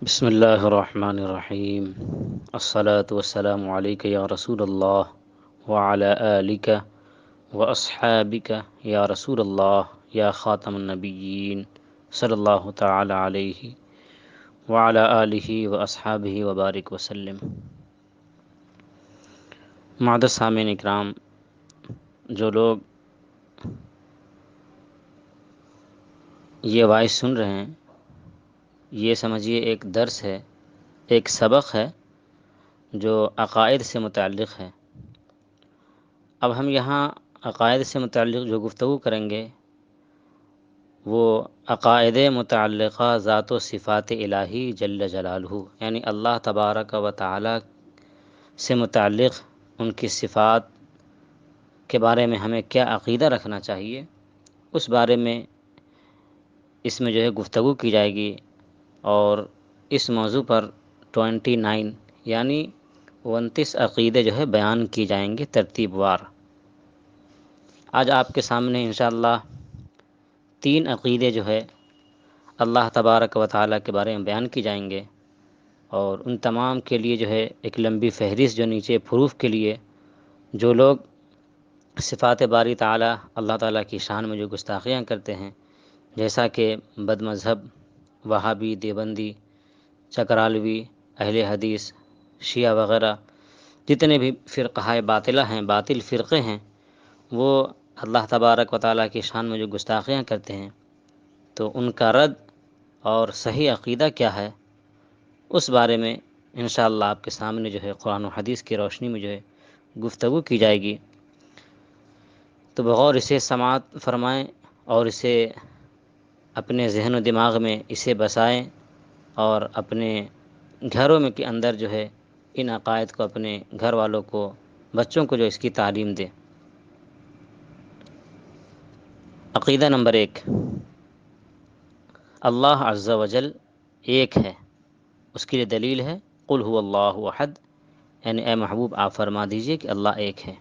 بسم اللہ الرحمن الرحیم الصلاة والسلام علیک یا رسول اللہ وعلی آلک واصحابک یا رسول اللہ یا خاتم النبیین صلی اللہ تعالی علیہ وعلی آلہ واصحابہ وبارک وسلم۔ معزز سامعین اکرام، جو لوگ یہ وائس سن رہے ہیں، یہ سمجھیے ایک درس ہے، ایک سبق ہے جو عقائد سے متعلق ہے۔ اب ہم یہاں عقائد سے متعلق جو گفتگو کریں گے وہ عقائد متعلقہ ذات و صفات الہی جل جلالہ، یعنی اللہ تبارک و تعالی سے متعلق ان کی صفات کے بارے میں ہمیں کیا عقیدہ رکھنا چاہیے، اس بارے میں اس میں جو ہے گفتگو کی جائے گی۔ اور اس موضوع پر 29 یعنی 29 عقیدے جو ہے بیان کی جائیں گے ترتیب وار۔ آج آپ کے سامنے انشاءاللہ 3 عقیدے جو ہے اللہ تبارک و تعالیٰ کے بارے میں بیان کی جائیں گے، اور ان تمام کے لیے جو ہے ایک لمبی فہرست جو نیچے پروف کے لیے جو لوگ صفات باری تعالیٰ اللہ تعالیٰ کی شان میں جو گستاخیاں کرتے ہیں، جیسا کہ بد مذہب، وہابی، دیوبندی، چکرالوی، اہل حدیث، شیعہ وغیرہ، جتنے بھی فرقہ باطلہ ہیں، باطل فرقے ہیں، وہ اللہ تبارک و تعالیٰ کی شان میں جو گستاخیاں کرتے ہیں، تو ان کا رد اور صحیح عقیدہ کیا ہے، اس بارے میں انشاءاللہ آپ کے سامنے جو ہے قرآن و حدیث کی روشنی میں جو ہے گفتگو کی جائے گی۔ تو بغور اسے سماعت فرمائیں اور اسے اپنے ذہن و دماغ میں اسے بسائیں، اور اپنے گھروں میں کے اندر جو ہے ان عقائد کو اپنے گھر والوں کو، بچوں کو جو اس کی تعلیم دیں۔ عقیدہ نمبر 1، اللہ عز و جل ایک ہے۔ اس کے لیے دلیل ہے قل هو اللہ احد، یعنی اے محبوب آپ فرما دیجئے کہ اللہ ایک ہے،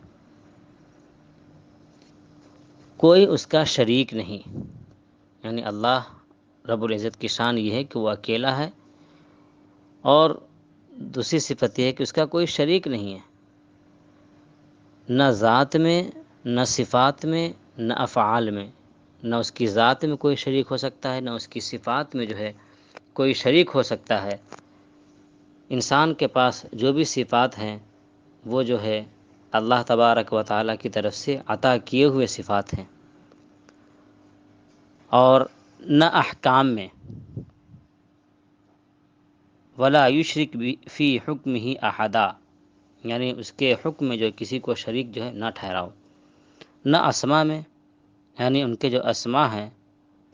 کوئی اس کا شریک نہیں۔ یعنی اللہ رب العزت کی شان یہ ہے کہ وہ اکیلا ہے، اور دوسری صفت یہ ہے کہ اس کا کوئی شریک نہیں ہے، نہ ذات میں، نہ صفات میں، نہ افعال میں۔ نہ اس کی ذات میں کوئی شریک ہو سکتا ہے، نہ اس کی صفات میں جو ہے کوئی شریک ہو سکتا ہے۔ انسان کے پاس جو بھی صفات ہیں وہ جو ہے اللہ تبارک و تعالیٰ کی طرف سے عطا کیے ہوئے صفات ہیں، اور نہ احکام میں، ولا یشرک فی حکمہ احدا، یعنی اس کے حکم میں جو کسی کو شریک جو ہے نہ ٹھہراؤ۔ نہ اسما میں، یعنی ان کے جو اسما ہیں،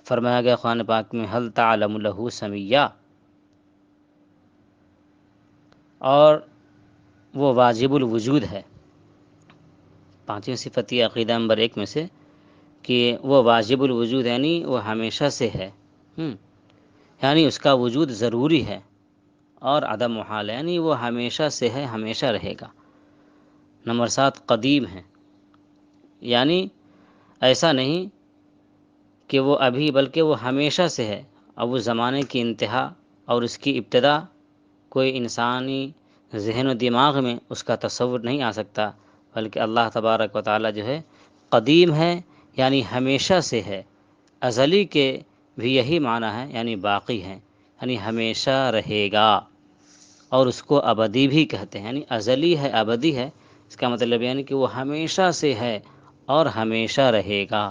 فرمایا گیا قرآن پاک میں هل تعلم له سمیہ، اور وہ واجب الوجود ہے۔ پانچویں صفت یہ عقیدہ نمبر 1 میں سے کہ وہ واجب الوجود، یعنی وہ ہمیشہ سے ہے، یعنی اس کا وجود ضروری ہے، اور عدم محال ہے، یعنی وہ ہمیشہ سے ہے، ہمیشہ رہے گا۔ نمبر 7 قدیم ہے، یعنی ایسا نہیں کہ وہ ابھی، بلکہ وہ ہمیشہ سے ہے، اب اس زمانے کی انتہا اور اس کی ابتدا کوئی انسانی ذہن و دماغ میں اس کا تصور نہیں آ سکتا، بلکہ اللہ تبارک و تعالیٰ جو ہے قدیم ہے، یعنی ہمیشہ سے ہے۔ ازلی کے بھی یہی معنی ہے، یعنی باقی ہے، یعنی ہمیشہ رہے گا، اور اس کو ابدی بھی کہتے ہیں، یعنی ازلی ہے، ابدی ہے، اس کا مطلب یعنی کہ وہ ہمیشہ سے ہے اور ہمیشہ رہے گا۔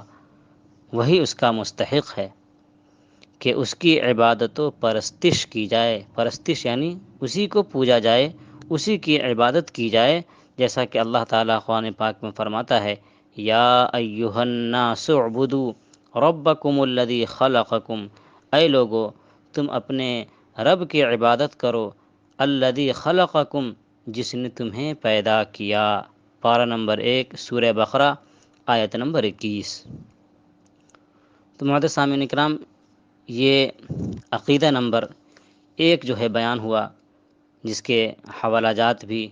وہی اس کا مستحق ہے کہ اس کی عبادت و پرستش کی جائے۔ پرستش یعنی اسی کو پوجا جائے، اسی کی عبادت کی جائے، جیسا کہ اللہ تعالیٰ قرآن پاک میں فرماتا ہے یا ایھا الناس اعبدوا ربکم الذی خلقکم، اے لوگو تم اپنے رب کی عبادت کرو، الذی خلقکم، جس نے تمہیں پیدا کیا۔ پارہ نمبر 1 سورہ بقرہ آیت نمبر 21۔ تو معزز سامعین اکرام، یہ عقیدہ نمبر 1 جو ہے بیان ہوا، جس کے حوالہ جات بھی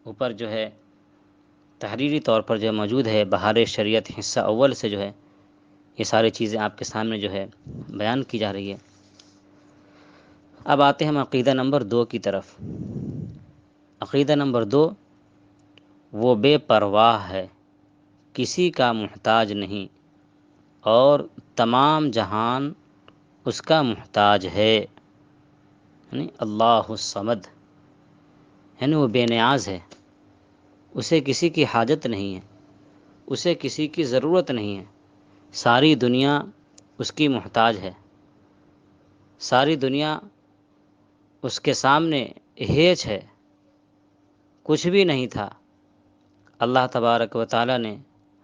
اوپر جو ہے تحریری طور پر جو موجود ہے، بہار شریعت حصہ اول سے جو ہے یہ ساری چیزیں آپ کے سامنے جو ہے بیان کی جا رہی ہے۔ اب آتے ہیں ہم عقیدہ نمبر 2 کی طرف۔ عقیدہ نمبر 2، وہ بے پرواہ ہے، کسی کا محتاج نہیں، اور تمام جہان اس کا محتاج ہے، یعنی اللہ الصمد، یعنی وہ بے نیاز ہے، اسے کسی کی حاجت نہیں ہے، اسے کسی کی ضرورت نہیں ہے، ساری دنیا اس کی محتاج ہے، ساری دنیا اس کے سامنے ہیچ ہے، کچھ بھی نہیں تھا۔ اللہ تبارک و تعالی نے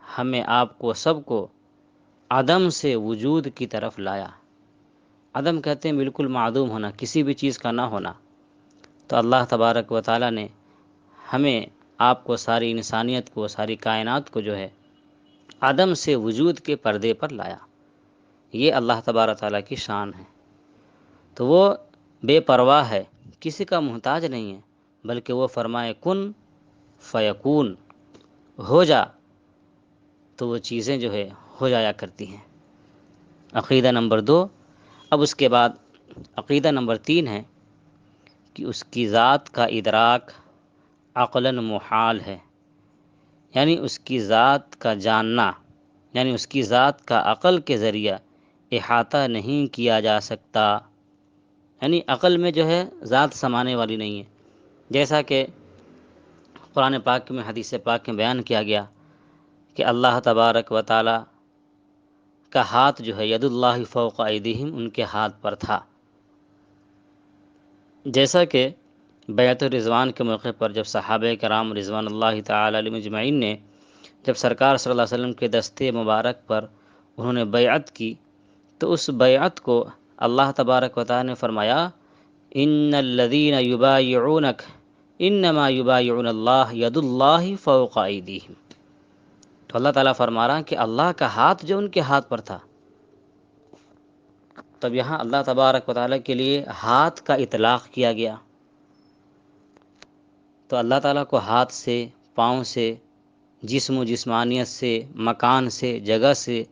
ہمیں آپ کو سب کو عدم سے وجود کی طرف لایا۔ عدم کہتے ہیں بالکل معدوم ہونا، کسی بھی چیز کا نہ ہونا۔ تو اللہ تبارک و تعالی نے ہمیں آپ کو، ساری انسانیت کو، ساری کائنات کو جو ہے عدم سے وجود کے پردے پر لایا۔ یہ اللہ تبارک و تعالیٰ کی شان ہے۔ تو وہ بے پرواہ ہے، کسی کا محتاج نہیں ہے، بلکہ وہ فرمائے کن فیکون، ہو جا، تو وہ چیزیں جو ہے ہو جایا کرتی ہیں۔ عقیدہ نمبر 2۔ اب اس کے بعد عقیدہ نمبر 3 ہے کہ اس کی ذات کا ادراک عقلاً محال ہے، یعنی اس کی ذات کا جاننا، یعنی اس کی ذات کا عقل کے ذریعہ احاطہ نہیں کیا جا سکتا، یعنی عقل میں جو ہے ذات سمانے والی نہیں ہے۔ جیسا کہ قرآن پاک میں، حدیث پاک میں بیان کیا گیا کہ اللہ تبارک و تعالی کا ہاتھ جو ہے ید اللہ فوق ایدیہم، ان کے ہاتھ پر تھا۔ جیسا کہ بیعت الرضوان کے موقع پر جب صحابہ کرام رضوان اللہ تعالی علیہم اجمعین نے جب سرکار صلی اللہ علیہ وسلم کے دستے مبارک پر انہوں نے بیعت کی، تو اس بیعت کو اللہ تبارک و تعالی نے فرمایا ان الذین یبایعونک انما یبایعون اللہ ید اللہ فوق ایدیہم۔ تو اللہ تعالیٰ فرما رہا ہے کہ اللہ کا ہاتھ جو ان کے ہاتھ پر تھا۔ تب یہاں اللہ تبارک و تعالیٰ کے لیے ہاتھ کا اطلاق کیا گیا۔ تو اللہ تعالیٰ کو ہاتھ سے، پاؤں سے، جسم و جسمانیت سے، مکان سے، جگہ سے،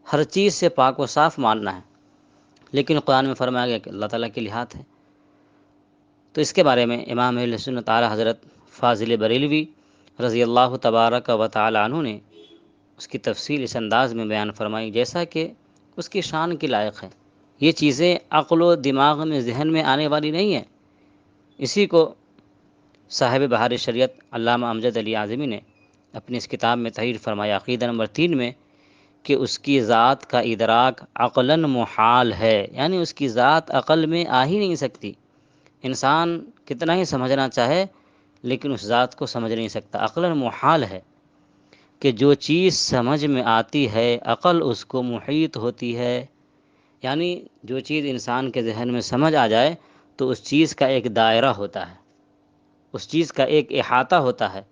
ہر چیز سے پاک و صاف ماننا ہے، لیکن قرآن میں فرمایا گیا کہ اللہ تعالیٰ کے لیے ہاتھ ہے۔ تو اس کے بارے میں امام اہل سنت اعلیٰ حضرت فاضل بریلوی رضی اللہ تبارک و تعالی عنہ نے اس کی تفصیل اس انداز میں بیان فرمائی جیسا کہ اس کی شان کی لائق ہے۔ یہ چیزیں عقل و دماغ میں، ذہن میں آنے والی نہیں ہیں۔ اسی کو صاحب بہار شریعت علامہ امجد علی اعظمی نے اپنی اس کتاب میں تحریر فرمایا عقیدہ نمبر 3 میں کہ اس کی ذات کا ادراک عقلاً محال ہے، یعنی اس کی ذات عقل میں آ ہی نہیں سکتی۔ انسان کتنا ہی سمجھنا چاہے لیکن اس ذات کو سمجھ نہیں سکتا، عقلاً محال ہے کہ جو چیز سمجھ میں آتی ہے عقل اس کو محیط ہوتی ہے، یعنی جو چیز انسان کے ذہن میں سمجھ آ جائے تو اس چیز کا ایک دائرہ ہوتا ہے، اس چیز کا ایک احاطہ ہوتا ہے،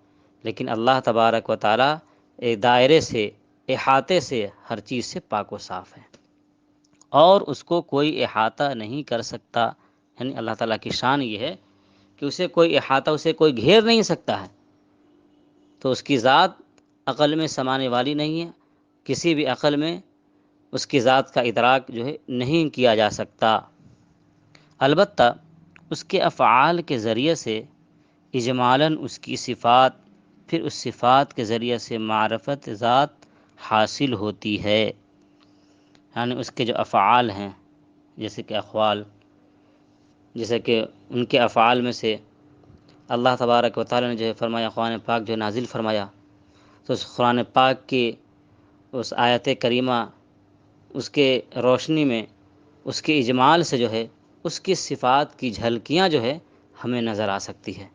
لیکن اللہ تبارک و تعالیٰ ایک دائرے سے، احاطے سے، ہر چیز سے پاک و صاف ہے، اور اس کو کوئی احاطہ نہیں کر سکتا۔ یعنی اللہ تعالیٰ کی شان یہ ہے کہ اسے کوئی احاطہ، اسے کوئی گھیر نہیں سکتا ہے۔ تو اس کی ذات عقل میں سمانے والی نہیں ہے، کسی بھی عقل میں اس کی ذات کا ادراک جو ہے نہیں کیا جا سکتا۔ البتہ اس کے افعال کے ذریعے سے اجمالاً اس کی صفات، پھر اس صفات کے ذریعے سے معرفت ذات حاصل ہوتی ہے، یعنی اس کے جو افعال ہیں، جیسے کہ اقوال، جیسے کہ ان کے افعال میں سے اللہ تبارک و تعالی نے جو ہے فرمایا، قرآن پاک جو نازل فرمایا، تو اس قرآن پاک کی اس آیت کریمہ، اس کے روشنی میں، اس کے اجمال سے جو ہے اس کی صفات کی جھلکیاں جو ہے ہمیں نظر آ سکتی ہے۔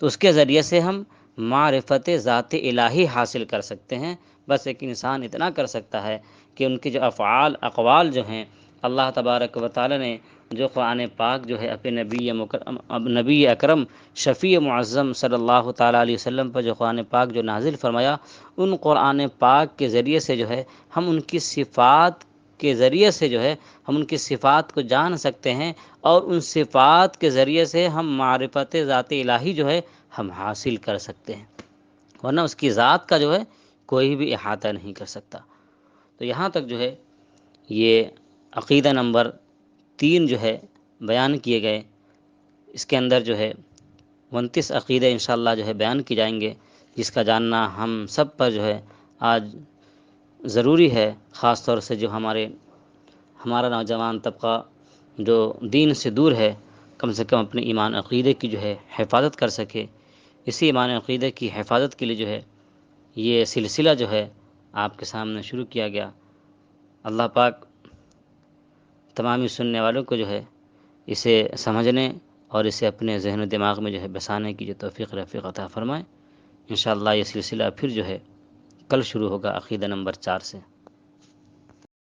تو اس کے ذریعے سے ہم معرفت ذات الہی حاصل کر سکتے ہیں۔ بس ایک انسان اتنا کر سکتا ہے کہ ان کے جو افعال، اقوال جو ہیں، اللہ تبارک و تعالی نے جو قرآن پاک جو ہے اپنے نبی اکرم شفیع معظم صلی اللہ تعالیٰ علیہ وسلم پر جو قرآن پاک جو نازل فرمایا، ان قرآن پاک کے ذریعے سے جو ہے ہم ان کی صفات کے ذریعے سے جو ہے ہم ان کی صفات کو جان سکتے ہیں، اور ان صفات کے ذریعے سے ہم معرفت ذات الہی جو ہے ہم حاصل کر سکتے ہیں، ورنہ اس کی ذات کا جو ہے کوئی بھی احاطہ نہیں کر سکتا۔ تو یہاں تک جو ہے یہ عقیدہ نمبر 3 جو ہے بیان کیے گئے، اس کے اندر جو ہے 29 عقیدے انشاءاللہ جو ہے بیان کی جائیں گے، جس کا جاننا ہم سب پر جو ہے آج ضروری ہے، خاص طور سے جو ہمارا نوجوان طبقہ جو دین سے دور ہے، کم سے کم اپنے ایمان عقیدے کی جو ہے حفاظت کر سکے۔ اسی ایمان عقیدے کی حفاظت کے لیے جو ہے یہ سلسلہ جو ہے آپ کے سامنے شروع کیا گیا۔ اللہ پاک تمامی سننے والوں کو جو ہے اسے سمجھنے اور اسے اپنے ذہن و دماغ میں جو ہے بسانے کی جو توفیق رفیق عطا فرمائے۔ انشاءاللہ یہ سلسلہ پھر جو ہے کل شروع ہوگا عقیدہ نمبر 4 سے۔